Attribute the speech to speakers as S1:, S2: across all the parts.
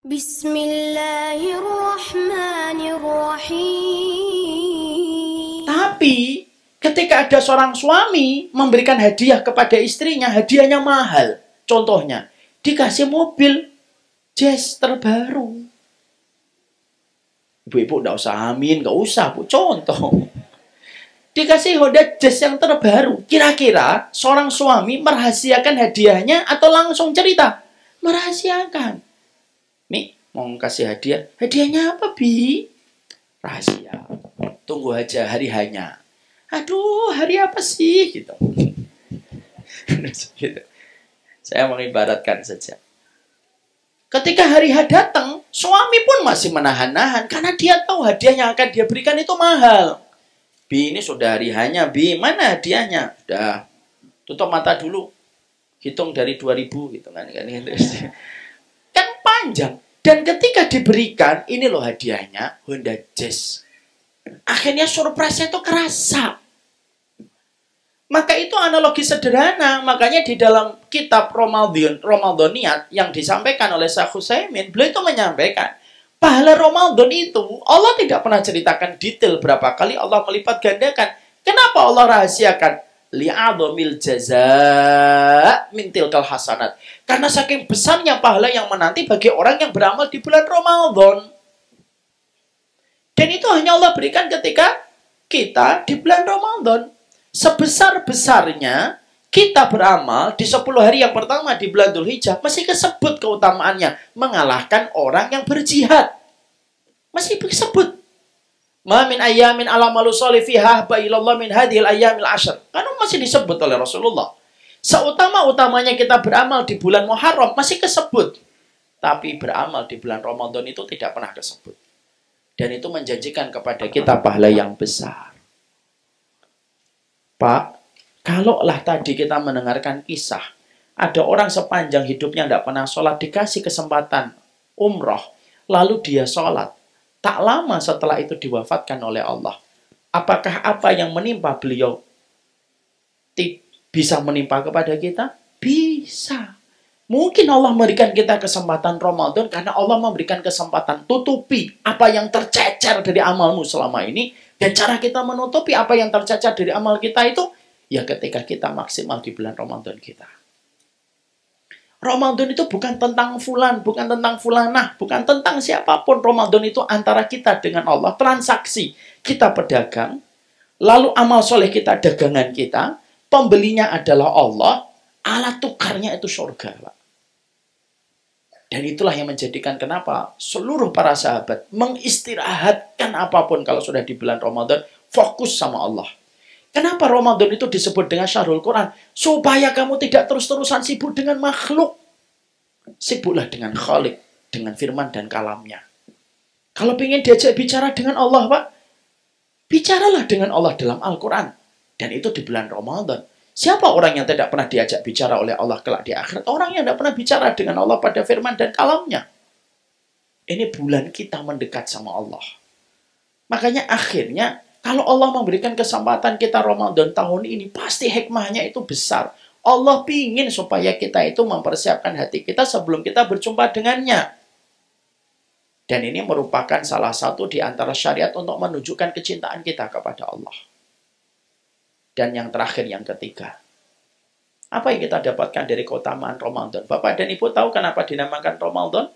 S1: Bismillahirrahmanirrahim.
S2: Tapi ketika ada seorang suami memberikan hadiah kepada istrinya, hadiahnya mahal. Contohnya, dikasih mobil Jazz terbaru. Ibu-ibu nggak usah amin, nggak usah, Bu. Contoh. Dikasih Honda Jazz yang terbaru. Kira-kira seorang suami merahasiakan hadiahnya atau langsung cerita? Merahasiakan. Mi, mau kasih hadiah. Hadiahnya apa, Bi? Rahasia. Tunggu aja hari hanya. Aduh, hari apa sih? Gitu. Gitu. Saya mengibaratkan saja. Ketika hari H datang, suami pun masih menahan-nahan. Karena dia tahu hadiah yang akan dia berikan itu mahal. Bi, ini sudah hari hanya, Bi. Mana hadiahnya? Udah. Tutup mata dulu. Hitung dari 2000 gitu kan. Kan panjang. Dan ketika diberikan, ini loh hadiahnya, Honda Jazz. Akhirnya surprise-nya itu kerasa. Maka itu analogi sederhana. Makanya di dalam kitab Ramadhaniyat yang disampaikan oleh Syekh Utsaimin, beliau itu menyampaikan, pahala Ramadan itu, Allah tidak pernah ceritakan detail berapa kali Allah melipat gandakan. Kenapa Allah rahasiakan? Li'adhamil jaza' min tilkal hasanat. Karena saking besarnya pahala yang menanti bagi orang yang beramal di bulan Ramadan. Dan itu hanya Allah berikan ketika kita di bulan Ramadan. Sebesar-besarnya kita beramal di 10 hari yang pertama di bulan Dzulhijjah masih kesebut keutamaannya. Mengalahkan orang yang berjihad. Masih disebut. Ma min ayyamin alamalu sholih fiha bailallah min hadhil ayyamil ashr. Karena masih disebut oleh Rasulullah. Seutama-utamanya kita beramal di bulan Muharram masih kesebut. Tapi beramal di bulan Ramadan itu tidak pernah kesebut. Dan itu menjanjikan kepada kita pahala yang besar. Pak, kalaulah tadi kita mendengarkan kisah. Ada orang sepanjang hidupnya tidak pernah sholat, dikasih kesempatan umroh. Lalu dia sholat. Tak lama setelah itu diwafatkan oleh Allah. Apakah apa yang menimpa beliau bisa menimpa kepada kita? Bisa. Mungkin Allah memberikan kita kesempatan Ramadan karena Allah memberikan kesempatan tutupi apa yang tercecer dari amalmu selama ini. Dan cara kita menutupi apa yang tercecer dari amal kita itu, ya ketika kita maksimal di bulan Ramadan kita. Ramadan itu bukan tentang fulan, bukan tentang fulanah, bukan tentang siapapun. Ramadan itu antara kita dengan Allah, transaksi. Kita pedagang, lalu amal soleh kita dagangan kita, pembelinya adalah Allah, alat tukarnya itu surga, Pak. Dan itulah yang menjadikan kenapa seluruh para sahabat mengistirahatkan apapun kalau sudah di bulan Ramadan, fokus sama Allah. Kenapa Ramadan itu disebut dengan Syahrul Quran? Supaya kamu tidak terus-terusan sibuk dengan makhluk. Sibuklah dengan Khalik, dengan firman dan kalamnya. Kalau ingin diajak bicara dengan Allah, Pak, bicaralah dengan Allah dalam Al-Quran. Dan itu di bulan Ramadan. Siapa orang yang tidak pernah diajak bicara oleh Allah kelak di akhirat? Orang yang tidak pernah bicara dengan Allah pada firman dan kalamnya. Ini bulan kita mendekat sama Allah. Makanya akhirnya, kalau Allah memberikan kesempatan kita Ramadan tahun ini, pasti hikmahnya itu besar. Allah ingin supaya kita itu mempersiapkan hati kita sebelum kita berjumpa dengannya. Dan ini merupakan salah satu di antara syariat untuk menunjukkan kecintaan kita kepada Allah. Dan yang terakhir, yang ketiga. Apa yang kita dapatkan dari keutamaan Ramadan? Bapak dan Ibu tahu kenapa dinamakan Ramadan?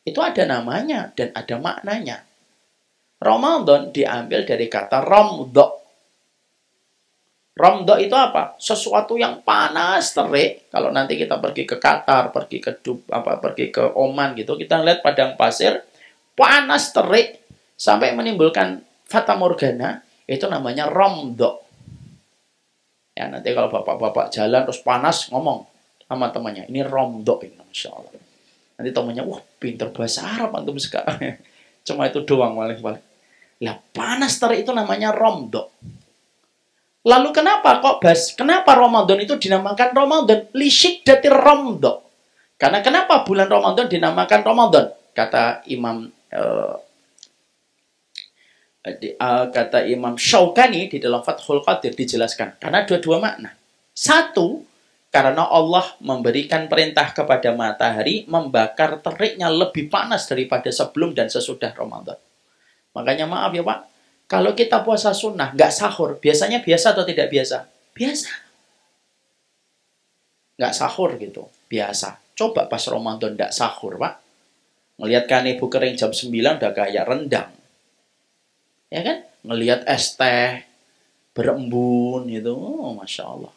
S2: Itu ada namanya dan ada maknanya. Ramadan diambil dari kata Ramdha. Ramdha itu apa? Sesuatu yang panas terik. Kalau nanti kita pergi ke Qatar, pergi ke Oman gitu, kita lihat padang pasir panas terik sampai menimbulkan fata morgana, itu namanya Ramdha. Ya, nanti kalau bapak-bapak jalan terus panas ngomong sama temannya, ini Ramdha ini, Masya Allah. Nanti temannya, wah pinter bahasa Arab antum sekarang. Cuma itu doang paling-paling. Lah panas terik itu namanya Ramdha. Lalu kenapa Ramadan itu dinamakan Ramadan? Lisyiddatir Ramdha. Karena kenapa bulan Ramadan dinamakan Ramadan? Kata Imam Syaukani di dalam Fathul Qadir dijelaskan. Karena dua-dua makna. Satu, Karena Allah memberikan perintah kepada matahari membakar teriknya lebih panas daripada sebelum dan sesudah Ramadan. Makanya maaf ya Pak, kalau kita puasa sunnah, nggak sahur, biasanya biasa atau tidak biasa? Biasa. Nggak sahur gitu, biasa. Coba pas Ramadan nggak sahur Pak. Ngelihat kan ibu kering jam 9 udah kayak rendang. Ya kan? Ngelihat es teh berembun gitu, oh, Masya Allah.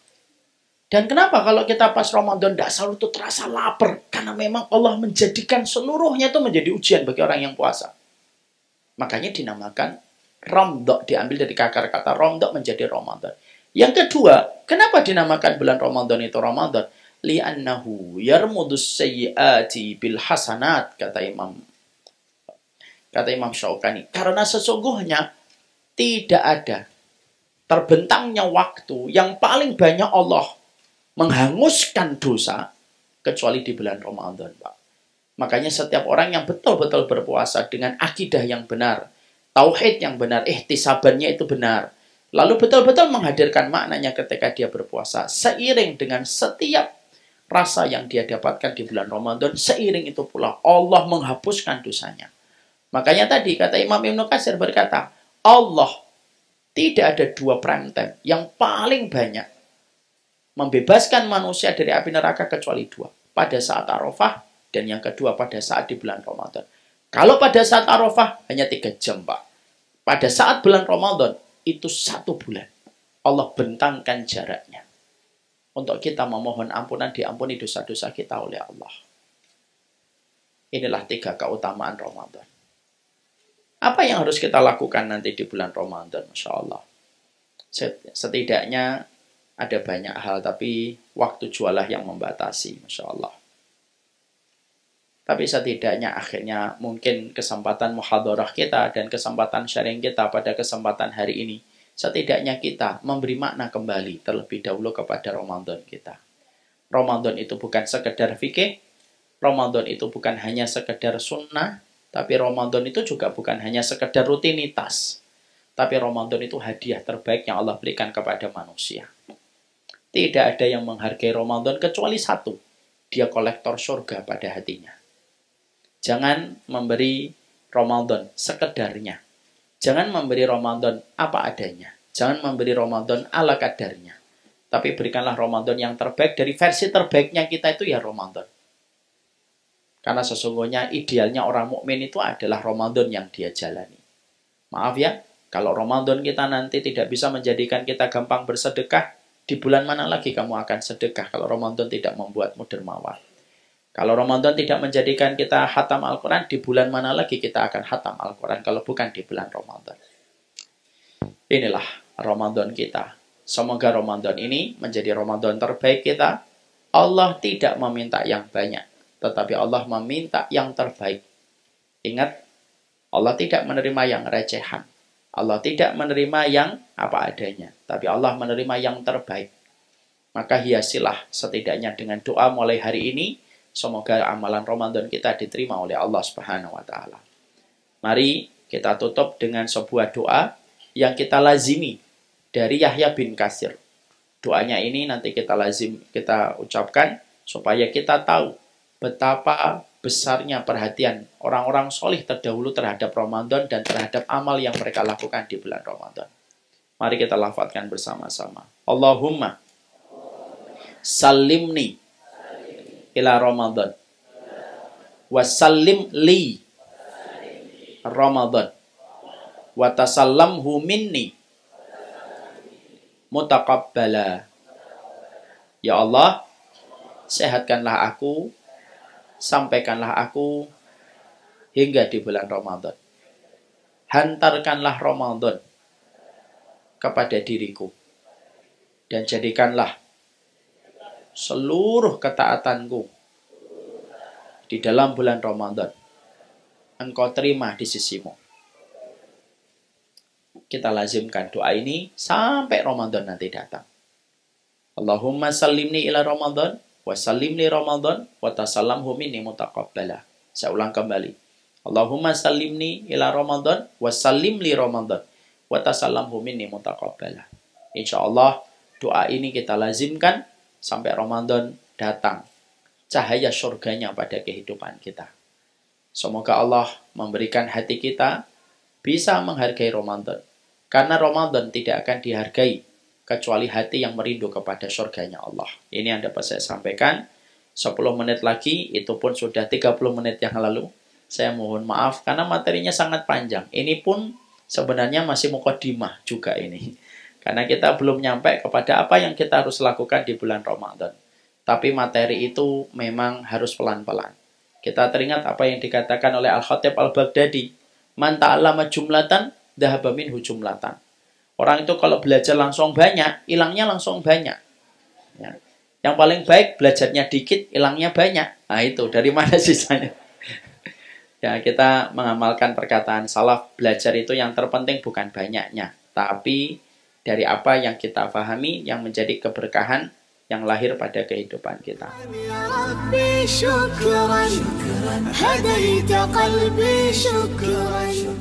S2: Dan kenapa kalau kita pas Ramadan tidak sahur itu terasa lapar? Karena memang Allah menjadikan seluruhnya itu menjadi ujian bagi orang yang puasa. Makanya dinamakan Ramdok, diambil dari akar kata Ramdok menjadi Ramadan. Yang kedua, kenapa dinamakan bulan Ramadan itu Ramadan? Li'annahu yarmudus sayyiati bil hasanat, kata Imam Syaukani. Karena sesungguhnya tidak ada terbentangnya waktu yang paling banyak Allah menghanguskan dosa kecuali di bulan Ramadan, Pak. Makanya setiap orang yang betul-betul berpuasa dengan akidah yang benar, tauhid yang benar, ihtisabannya itu benar, lalu betul-betul menghadirkan maknanya ketika dia berpuasa, seiring dengan setiap rasa yang dia dapatkan di bulan Ramadan, seiring itu pula Allah menghapuskan dosanya. Makanya tadi kata Imam Ibnu Katsir berkata, Allah tidak ada dua prime time yang paling banyak membebaskan manusia dari api neraka kecuali dua. Pada saat Arafah, dan yang kedua pada saat di bulan Ramadan. Kalau pada saat Arafah, hanya 3 jam, Pak. Pada saat bulan Ramadan, itu 1 bulan. Allah bentangkan jaraknya. Untuk kita memohon ampunan, diampuni dosa-dosa kita oleh Allah. Inilah 3 keutamaan Ramadan. Apa yang harus kita lakukan nanti di bulan Ramadan? Masya Allah. Setidaknya ada banyak hal, tapi waktu jualah yang membatasi. Masya Allah. Tapi setidaknya akhirnya mungkin kesempatan muhadharah kita dan kesempatan sharing kita pada kesempatan hari ini, setidaknya kita memberi makna kembali terlebih dahulu kepada Ramadan kita. Ramadan itu bukan sekedar fikih, Ramadan itu bukan hanya sekedar sunnah, tapi Ramadan itu juga bukan hanya sekedar rutinitas. Tapi Ramadan itu hadiah terbaik yang Allah berikan kepada manusia. Tidak ada yang menghargai Ramadan kecuali satu, dia kolektor surga pada hatinya. Jangan memberi Ramadan sekedarnya. Jangan memberi Ramadan apa adanya. Jangan memberi Ramadan ala kadarnya. Tapi berikanlah Ramadan yang terbaik. Dari versi terbaiknya kita itu ya Ramadan. Karena sesungguhnya idealnya orang mukmin itu adalah Ramadan yang dia jalani. Maaf ya, kalau Ramadan kita nanti tidak bisa menjadikan kita gampang bersedekah, di bulan mana lagi kamu akan sedekah kalau Ramadan tidak membuatmu dermawan? Kalau Ramadan tidak menjadikan kita khatam Al-Quran, di bulan mana lagi kita akan khatam Al-Quran kalau bukan di bulan Ramadan? Inilah Ramadan kita. Semoga Ramadan ini menjadi Ramadan terbaik kita. Allah tidak meminta yang banyak, tetapi Allah meminta yang terbaik. Ingat, Allah tidak menerima yang recehan. Allah tidak menerima yang apa adanya, tapi Allah menerima yang terbaik. Maka hiasilah setidaknya dengan doa mulai hari ini. Semoga amalan Ramadan kita diterima oleh Allah Subhanahu wa taala. Mari kita tutup dengan sebuah doa yang kita lazimi dari Yahya bin Katsir. Doanya ini nanti kita ucapkan supaya kita tahu betapa besarnya perhatian orang-orang solih terdahulu terhadap Ramadan dan terhadap amal yang mereka lakukan di bulan Ramadan. Mari kita lafadzkan bersama-sama. Allahumma salimni ila Ramadan wasallim li Ramadan wa tasallamhu minni mutaqabbala. Ya Allah, sehatkanlah aku, sampaikanlah aku hingga di bulan Ramadan. Hantarkanlah Ramadan kepada diriku dan jadikanlah seluruh ketaatanku di dalam bulan Ramadan engkau terima di sisimu. Kita lazimkan doa ini sampai Ramadan nanti datang. Allahumma sallimni ila Ramadan wa sallimni Ramadan wa tasallamhu minni mutaqabbala. Saya ulang kembali. Allahumma sallimni ila Ramadan wa sallimli Ramadan wa tasallamhu minni mutaqabbala. Insyaallah doa ini kita lazimkan sampai Ramadan datang. Cahaya surganya pada kehidupan kita. Semoga Allah memberikan hati kita bisa menghargai Ramadan. Karena Ramadan tidak akan dihargai kecuali hati yang merindu kepada surganya Allah. Ini yang dapat saya sampaikan. 10 menit lagi, itu pun sudah 30 menit yang lalu. Saya mohon maaf karena materinya sangat panjang. Ini pun sebenarnya masih mukadimah juga ini. Karena kita belum nyampe kepada apa yang kita harus lakukan di bulan Ramadan. Tapi materi itu memang harus pelan-pelan. Kita teringat apa yang dikatakan oleh Al-Khatib Al-Baghdadi. Man ta'allama jumlatan, dhahaba minhu jumlatan. Orang itu kalau belajar langsung banyak, hilangnya langsung banyak. Ya. Yang paling baik belajarnya dikit, hilangnya banyak. Nah itu, dari mana sisanya? Ya, kita mengamalkan perkataan salaf, belajar itu yang terpenting bukan banyaknya. Tapi dari apa yang kita pahami, yang menjadi keberkahan yang lahir pada kehidupan kita.
S1: Ya Rabbi syukran, hadaita qalbi syukran.